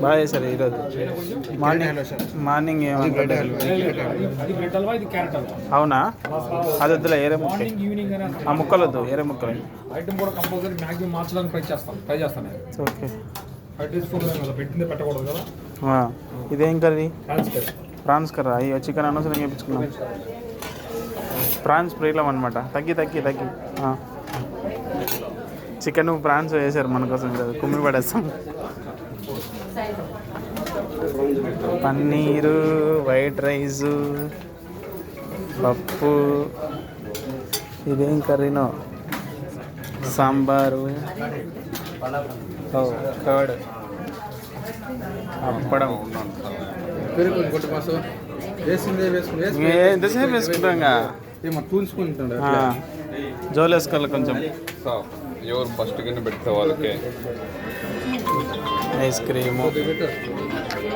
బాగా చేశారు ఈరోజు మార్నింగ్ అవునా? అది వద్దులే, ఏరే ముక్క, ఆ ముక్కలు వద్దు, ఏరే ముక్కలు. ఐటమ్ కూడా కంపల్సరీ మ్యాక్సిమం మార్చడానికి ట్రై చేస్తాను. ఓకే, 5 days పెట్టిందే పెట్టకూడదు కదా. ఇదేం కర్రీ? Prawns curry. అయ్యో, చికెన్ అనవసరం చేయించుకున్నాం. ప్రాన్స్ ప్రీలం అనమాట. తగ్గి చికెన్ ప్రాన్స్ వేసారు మన కోసం, కుమ్మి పడేస్తాం. పన్నీరు, వైట్ రైసు, పప్పు, ఇదేం కర్రీనో, సాంబారు, కర్డ్, అప్పడం. ఎంతసేపు వేసుకుంటాం, జోలు వేసుకోవాలి కొంచెం. ఎవరు ఫస్ట్ కింద పెడితే వాళ్ళకి ఐస్ క్రీము.